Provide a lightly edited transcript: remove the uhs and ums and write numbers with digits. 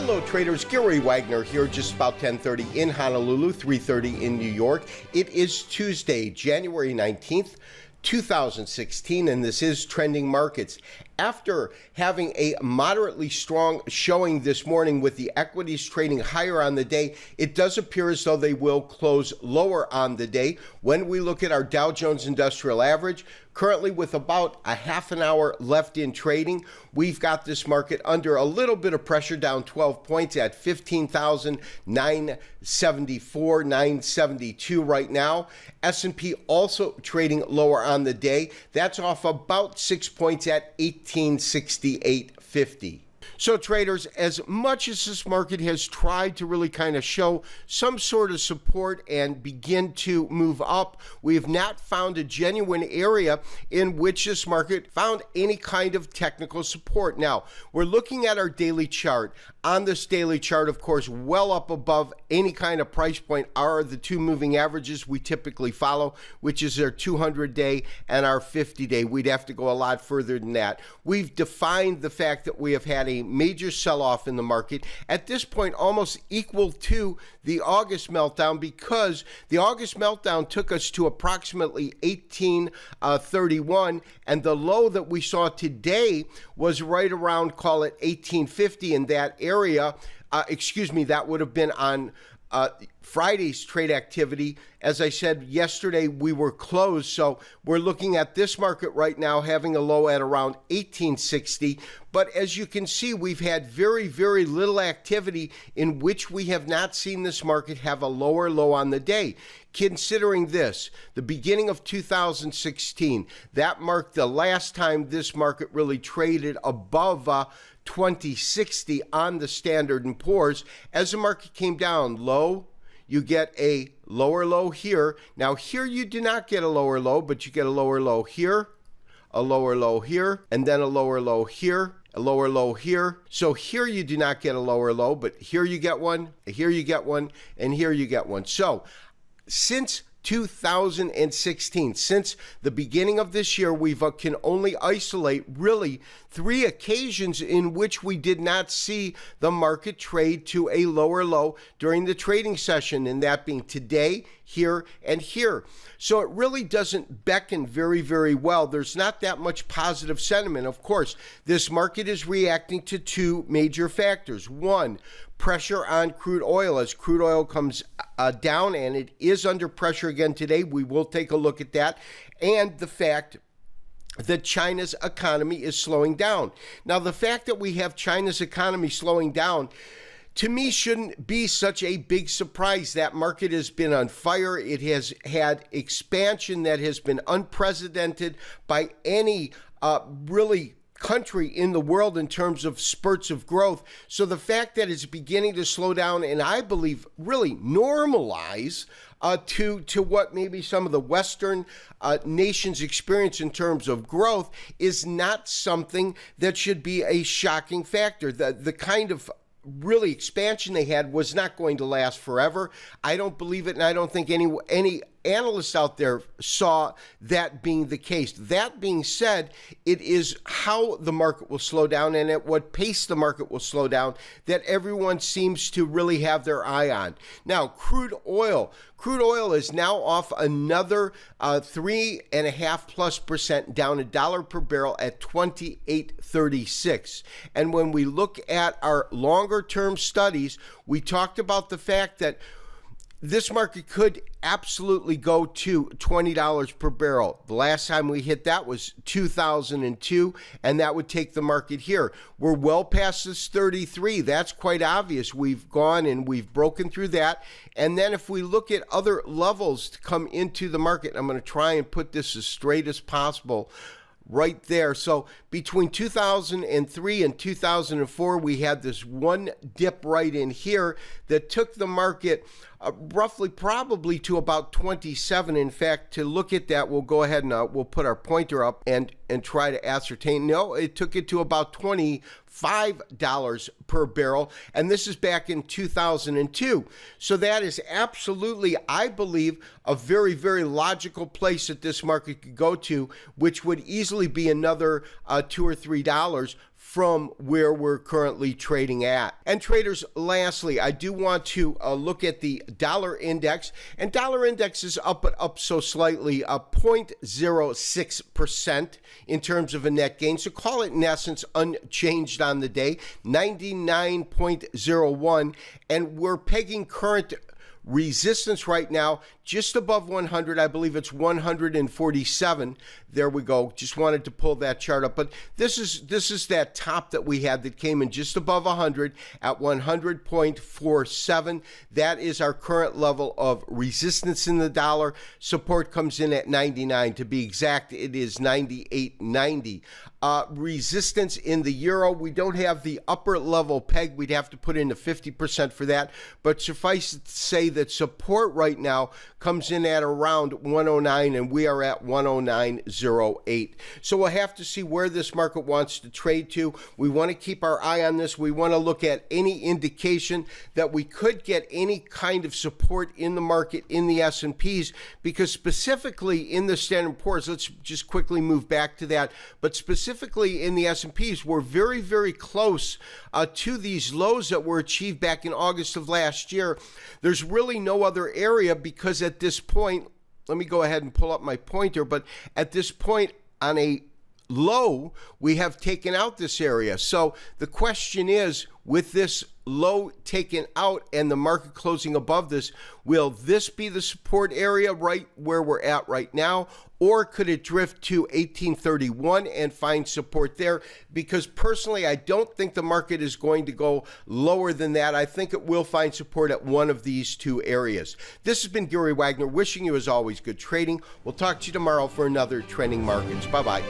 Hello traders, Gary Wagner here, just about 10:30 in Honolulu, 3:30 in New York. It is Tuesday, January 19th, 2016, and this is Trending Markets. After having a moderately strong showing this morning with the equities trading higher on the day, it does appear as though they will close lower on the day. When we look at our Dow Jones Industrial Average, currently with about a half an hour left in trading, we've got this market under a little bit of pressure, down 12 points at 15,974, 972 right now. S&P also trading lower on the day. That's off about 6 points at 1868.50. So traders, as much as this market has tried to really kind of show some sort of support and begin to move up, we have not found a genuine area in which this market found any kind of technical support. Now, we're looking at our daily chart. On this daily chart, of course, well up above any kind of price point are the two moving averages we typically follow, which is our 200-day and our 50-day. We'd have to go a lot further than that. We've defined the fact that we have had a major sell-off in the market, at this point almost equal to the August meltdown, because the August meltdown took us to approximately 1831, and the low that we saw today was right around, call it 1850 in that area. That would have been on Friday's trade activity. As I said yesterday, we were closed, so we're looking at this market right now having a low at around 1860. But as you can see, we've had very, very little activity in which we have not seen this market have a lower low on the day. Considering this, the beginning of 2016, that marked the last time this market really traded above 2060 on the Standard & Poor's. As the market came down low, you get a lower low here. Now here you do not get a lower low, but you get a lower low here, a lower low here, and then a lower low here, a lower low here. So here you do not get a lower low, but here you get one, here you get one, and here you get one. So since 2016, since the beginning of this year, we can only isolate really 3 occasions in which we did not see the market trade to a lower low during the trading session, and that being today, here, and here. So it really doesn't beckon very, very well. There's not that much positive sentiment. Of course, this market is reacting to 2 major factors. One, pressure on crude oil. As crude oil comes down, and it is under pressure again today, we will take a look at that, and the fact that China's economy is slowing down. Now, the fact that we have China's economy slowing down, to me, shouldn't be such a big surprise. That market has been on fire. It has had expansion that has been unprecedented by any really country in the world in terms of spurts of growth. So the fact that it's beginning to slow down, and I believe really normalize to what maybe some of the Western nations experience in terms of growth, is not something that should be a shocking factor. The kind of really expansion they had was not going to last forever. I don't believe it, and I don't think any analysts out there saw that being the case. That being said, it is how the market will slow down and at what pace the market will slow down that everyone seems to really have their eye on. Now, crude oil. Crude oil is now off another 3.5%+, down $1 per barrel at 28.36. And when we look at our longer term studies, we talked about the fact that this market could absolutely go to $20 per barrel. The last time we hit that was 2002, and that would take the market here. We're well past this 33. That's quite obvious. We've gone and we've broken through that. And then if we look at other levels to come into the market, I'm going to try and put this as straight as possible right there. So between 2003 and 2004, we had this one dip right in here that took the market roughly probably to about 27. In fact, to look at that, we'll go ahead and we'll put our pointer up and try to ascertain. No, it took it to about $25 per barrel, and this is back in 2002. So that is absolutely, I believe, a very, very logical place that this market could go to, which would easily be another $2 or $3 from where we're currently trading at. And traders, lastly, I do want to look at the dollar index, and dollar index is up, but up so slightly, 0.06% in terms of a net gain. So call it in essence unchanged on the day, 99.01, and we're pegging current resistance right now just above 100. I believe it's 147. There we go. Just wanted to pull that chart up. But this is that top that we had that came in just above 100 at 100.47. That is our current level of resistance in the dollar. Support comes in at 99. To be exact, it is 98.90. Resistance in the euro, we don't have the upper level peg. We'd have to put in the 50% for that. But suffice it to say that support right now comes in at around 109, and we are at 109.08. So we'll have to see where this market wants to trade to. We want to keep our eye on this. We want to look at any indication that we could get any kind of support in the market in the S&Ps, because specifically in the Standard & Poor's, let's just quickly move back to that, but specifically in the S&Ps, we're very, very close to these lows that were achieved back in August of last year. There's really no other area, because at this point, let me go ahead and pull up my pointer, but at this point on a low, we have taken out this area. So the question is, with this low taken out and the market closing above this, will this be the support area right where we're at right now? Or could it drift to 1831 and find support there? Because personally, I don't think the market is going to go lower than that. I think it will find support at one of these two areas. This has been Gary Wagner, wishing you, as always, good trading. We'll talk to you tomorrow for another Trending Markets. Bye-bye.